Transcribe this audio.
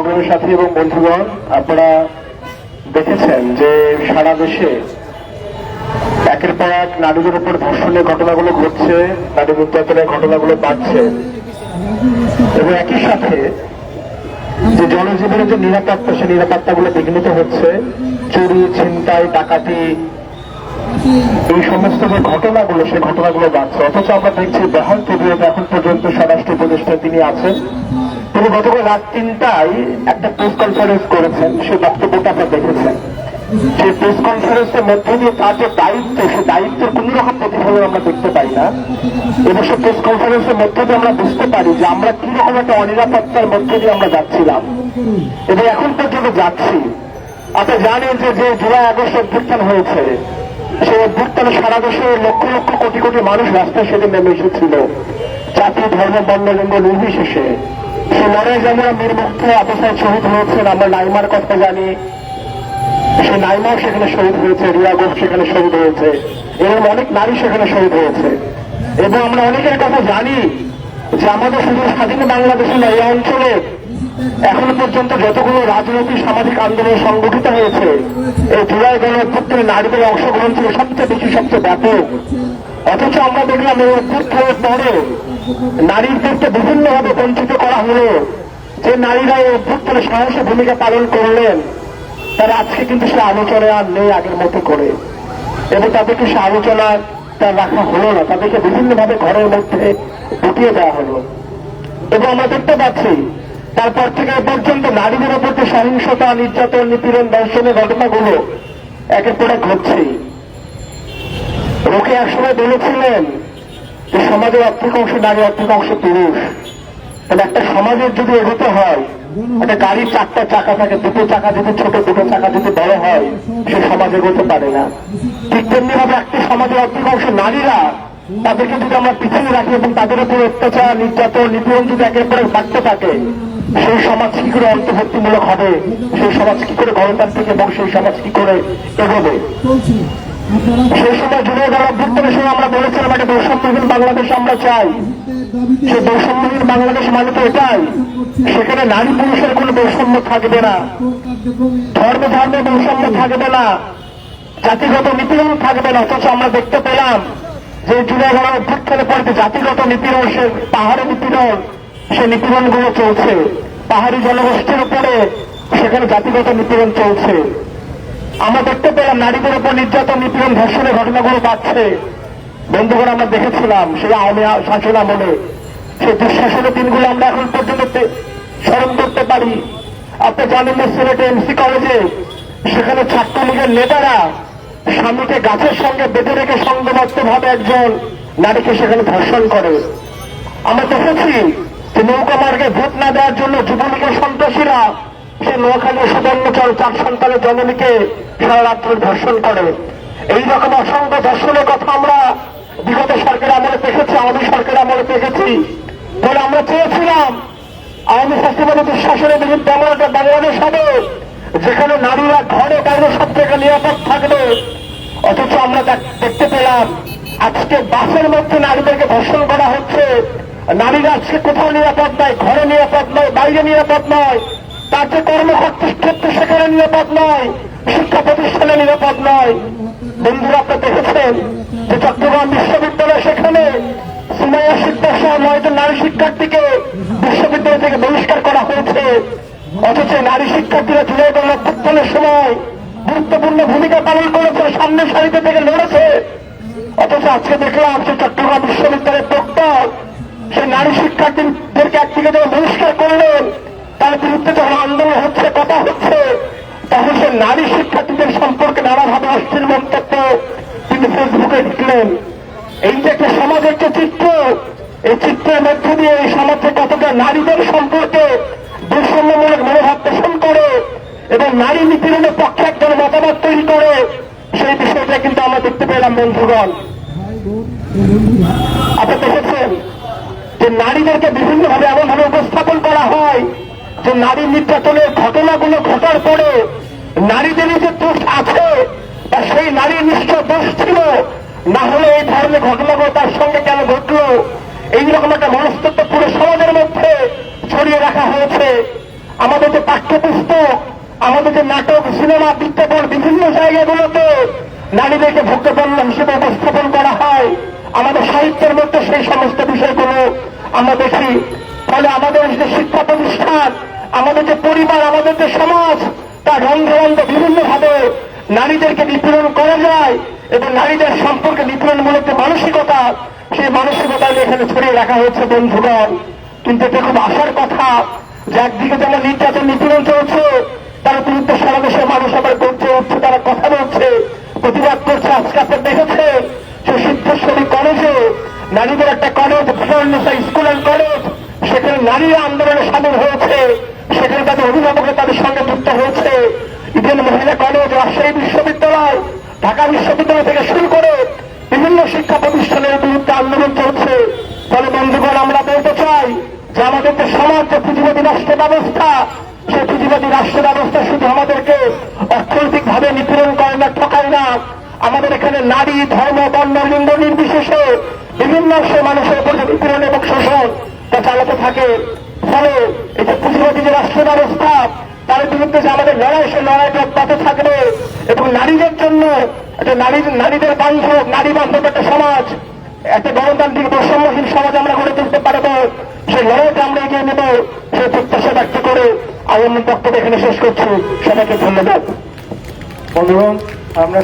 সংগ্রামী সাথী এবং বন্ধুগণ, আপনারা দেখেছেন যে সারা দেশে একের পর এক নারীদের উপর ধর্ষণের ঘটনাগুলো ঘটছে, নারী নির্যাতনের ঘটনাগুলো বাড়ছে এবং একই সাথে যে জনজীবনের যে নিরাপত্তা, সেই নিরাপত্তাগুলো বিঘ্নিত হচ্ছে। চুরি, ছিনতাই, ডাকাতি, এই সমস্ত যে ঘটনাগুলো, সেই ঘটনাগুলো বাড়ছে। অথচ আমরা দেখছি বেহাল তবিয়তে এখন পর্যন্ত স্বরাষ্ট্র উপদেষ্টা তিনি আছেন। তিনি গতকাল রাত 3টায় একটা প্রেস কনফারেন্স করেছেন, সে বক্তব্যটা আপনারা দেখেছেন। সেই প্রেস কনফারেন্সের মধ্যে দিয়ে তার যে দায়িত্ব, সেই দায়িত্বের কোন রকম প্রতিফলন আমরা দেখতে পাই না। এবং সে প্রেস কনফারেন্সের মধ্যে দিয়ে আমরা বুঝতে পারি যে আমরা কিরকম একটা অনিরাপত্তার মধ্যে দিয়ে আমরা যাচ্ছিলাম এবং এখন পর্যন্ত যাচ্ছি। আপনি জানেন যে জুলাই আগস্ট অভ্যুত্থান হয়েছে, সেই অভ্যুত্থানে সারা দেশে লক্ষ লক্ষ কোটি কোটি মানুষ রাস্তায় সেদিন নেমে এসেছিল, জাতি, ধর্ম, বর্ণ, লিঙ্গ নির্বিশেষে। সে লড়াই যেমন মীর মুগ্ধ অবস্থায় শহীদ হয়েছেন, আমরা নাইমার কথা জানি, সে নাইমাও সেখানে শহীদ হয়েছে, রিয়া ঘোষ সেখানে শহীদ হয়েছে, এরকম অনেক নারী সেখানে শহীদ হয়েছে। এবং আমরা অনেকের কথা জানি যে আমাদের শুধু স্বাধীন বাংলাদেশে না, এই অঞ্চলে এখনো পর্যন্ত যতগুলো রাজনৈতিক সামাজিক আন্দোলন সংগঠিত হয়েছে, এই জুলাই গণ অভ্যুত্থানে নারীদের অংশগ্রহণ ছিল সবচেয়ে বেশি, সবচেয়ে ব্যাপক। অথচ আমরা দেখলাম এই অভ্যুত্থানের পরে নারীদেরকে বিভিন্নভাবে বঞ্চিত করা হলো। যে নারীরা এই অভ্যুত্থানে সাহসী ভূমিকা পালন করলেন, তারা আজকে কিন্তু সে আলোচনায় আর নেই আগের মতো করে, এবং তাদেরকে সে আলোচনায় রাখা হলো না, তাদেরকে বিভিন্নভাবে ঘরের মধ্যে ঢুকিয়ে দেওয়া হলো। এবং আমরা দেখতে পাচ্ছি তারপর থেকে এ পর্যন্ত নারীদের উপর যে সহিংসতা, নির্যাতন, নিপীড়ন, ধর্ষণের ঘটনাগুলো একের পর এক ঘটছে। লোকে একসময় বলেছিলেন যে সমাজের অর্ধেক অংশ নারী, অর্ধেক অংশ পুরুষ। তাহলে একটা সমাজের যদি এগোতে হয়, একটা গাড়ির 4টা চাকা থাকে, 2টো চাকা যদি ছোট, 2টো চাকা যদি বড় হয়, সে সমাজ এগোতে পারে না। ঠিক তেমনি ভাবে একটি সমাজের অর্ধেক অংশ নারীরা, তাদেরকে যদি আমরা পিছিয়ে রাখি এবং তাদের উপর অত্যাচার, নির্যাতন, নিপীড়ন যদি একের পর এক বাড়তে থাকে, সেই সমাজ কি করে অন্তর্ভুক্তিমূলক হবে, সেই সমাজ কি করে গণতান্ত্রিক এবং সেই সমাজ কি করে এগোবে। সেই সময় জুলাই গণ অভ্যুত্থানের সময় আমরা বলেছিলাম একটা বৈষম্যহীন বাংলাদেশ আমরা চাই। সেই বৈষম্যহীন বাংলাদেশ মানে তো এটাই, সেখানে নারী পুরুষের কোনো বৈষম্য থাকবে না, ধর্মে ধর্মে বৈষম্য থাকবে না, জাতিগত নিপীড়ন থাকবে না। অথচ আমরা দেখতে পেলাম যে জুলাই গণ অভ্যুত্থানের পরে জাতিগত নিপীড়ন, সে পাহাড়ে নিপীড়ন, সে নিপীড়নগুলো চলছে। পাহাড়ি জনগোষ্ঠীর উপরে সেখানে জাতিগত নিপীড়ন চলছে। আমরা দেখতে পেলাম নারীদের উপর নির্যাতন, নিপীড়ন, ধর্ষণের ঘটনাগুলো বাড়ছে। বন্ধুগণ, আমরা দেখেছিলাম সেই আওয়ামী শাসন আমলে সেই দুঃশাসনের দিনগুলো আমরা এখন পর্যন্ত স্মরণ করতে পারি। আপনি জানেন না, সিলেটে এমসি কলেজে সেখানে ছাত্রলীগের নেতারা স্বামীকে গাছের সঙ্গে বেঁধে রেখে সংঘবদ্ধভাবে একজন নারীকে সেখানে ধর্ষণ করে। আমরা দেখেছি যে নৌকা মার্গে ভোট না দেওয়ার জন্য যুবলীগের সন্ত্রাসীরা সে নোয়াখালী সুবর্ণচর 4 সন্তানের জননীকে সারা রাত্র ধর্ষণ করে। এইরকম অসংখ্য ধর্ষণের কথা আমরা বিগত সরকারের আমলে দেখেছি, আওয়ামী সরকারের আমলে দেখেছি। বলে আমরা চেয়েছিলাম আওয়ামী শাসনের দুঃশাসনের বিরুদ্ধে এমন একটা বাংলাদেশ হবে যেখানে নারীরা ঘরে বাইরে সব জায়গায় নিরাপদ থাকবে। অথচ আমরা দেখতে পেলাম আজকে বাসের মধ্যে নারীদেরকে ধর্ষণ করা হচ্ছে। নারীরা আজকে কোথাও নিরাপদ নয়, ঘরে নিরাপদ নয়, বাইরে নিরাপদ নয়, তার যে কর্মক্ষেত্রে সেখানে নিরাপদ নয়, শিক্ষা প্রতিষ্ঠানে নিরাপদ নয়। বন্ধুরা, আপনারা দেখেছেন যে চট্টগ্রাম বিশ্ববিদ্যালয়, সেখানে সুমাইয়া সিকদার সহ 9 জন নারী শিক্ষার্থীকে বিশ্ববিদ্যালয় থেকে বহিষ্কার করা হয়েছে। অথচ নারী শিক্ষার্থীরা জুলাই গণ অভ্যুত্থানের সময় গুরুত্বপূর্ণ ভূমিকা পালন করেছে, সামনের সারিতে থেকে লড়েছে। অথচ আজকে দেখলাম সে চট্টগ্রাম বিশ্ববিদ্যালয়ের প্রক্টর সে নারী শিক্ষার্থীদেরকে একদিকে যখন বহিষ্কার করলেন, তার বিরুদ্ধে যখন আন্দোলন হচ্ছে, কথা হচ্ছে, তখন সে নারী শিক্ষার্থীদের সম্পর্কে নানাভাবে অশ্লীল মন্তব্য তিনি ফেসবুকে লিখলেন। এই যে একটা সমাজের যে চিত্র, এই চিত্রের মধ্যে দিয়ে এই সমাজে কতটা নারীদের সম্পর্কে বৈষম্যমূলক মনোভাব পোষণ করে এবং নারী নিপীড়নের পক্ষে একজন মতামত তৈরি করে, সেই বিষয়টা কিন্তু আমরা দেখতে পেলাম। বন্ধুগণ, আপনি দেখেছেন যে নারীদেরকে বিভিন্নভাবে এমনভাবে উপস্থাপন করা হয় যে নারী নির্যাতনের ঘটনাগুলো ঘটার পরে নারীদেরই যে দোষ আছে বা সেই নারীর নিশ্চয় দোষ ছিল, না হলে এই ধরনের ঘটনাগুলো তার সঙ্গে কেন ঘটলো, এইরকম একটা মনস্তত্ব পুরো সমাজের মধ্যে ছড়িয়ে রাখা হয়েছে। আমাদের যে পাঠ্যপুস্তক, আমাদের যে নাটক, সিনেমা, বিজ্ঞাপন, বিভিন্ন জায়গাগুলোতে নারীদেরকে ভোগ্যপণ্য হিসেবে উপস্থাপন করা হয়। আমাদের সাহিত্যের মধ্যে সেই সমস্ত বিষয়গুলো আমরা দেখি। ফলে আমাদের যে শিক্ষা প্রতিষ্ঠান, আমাদের যে পরিবার, আমাদের যে সমাজ, তার রন্ধে রন্ধে বিভিন্নভাবে নারীদেরকে নিপীড়ন করা যায় এবং নারীদের সম্পর্কে নিপীড়নমূলক যে মানসিকতা, সেই মানসিকতা এখানে ছড়িয়ে রাখা হয়েছে বন্ধুগণ। কিন্তু এটা খুব আশার কথা যে একদিকে যেমন নির্যাতন নিপীড়ন চলছে, তার বিরুদ্ধে সারা দেশের মানুষ আবার গর্জে উঠছে, তারা কথা বলছে, প্রতিবাদ করছে। আজকে আপনার দেখেছে যে সিদ্ধেশ্বরী কলেজে, নারীদের একটা কলেজ, ভিন্নতা স্কুল অ্যান্ড কলেজ, সেখানে নারীরা আন্দোলনে সামিল হয়েছে, সেখানে তাদের অভিভাবকরা তাদের সঙ্গে যুক্ত হয়েছে। ইডেন মহিলা কলেজ, রাজশাহী বিশ্ববিদ্যালয়, ঢাকা বিশ্ববিদ্যালয় থেকে শুরু করে বিভিন্ন শিক্ষা প্রতিষ্ঠানের বিরুদ্ধে আন্দোলন চলছে। ফলে বন্ধুগণ, আমরা বলতে চাই যে আমাদের যে সমাজ, যে পুঁজিবাদী রাষ্ট্র ব্যবস্থা, সেই পুঁজিবাদী রাষ্ট্র ব্যবস্থা শুধু আমাদেরকে অর্থনৈতিকভাবে নিপীড়ন করে না, ঠকায় না। আমাদের এখানে নারী, ধর্ম, বর্ণ, লিঙ্গ নির্বিশেষে বিভিন্ন মানুষের উপর যে নিপীড়ন এবং শোষণ তা চালাতে থাকে। ফলে এই যে পুঁজিবাদী যে রাষ্ট্র ব্যবস্থা, তার বিরুদ্ধে যে আমাদের লড়াই, সে লড়াইটা অব্যাহত থাকবে এবং নারীদের জন্য একটা নারীদের বান্ধব, নারী বান্ধব একটা সমাজ, একটা গণতান্ত্রিক বৈষম্যহীন সমাজ আমরা গড়ে তুলতে পারবো। সেই লড়াইটা আমরা এগিয়ে নেব, সেই প্রত্যাশা ব্যক্ত করে আমি আমার বক্তব্য এখানে শেষ করছি। সবাইকে ধন্যবাদ। বন্ধুগণ, আমরা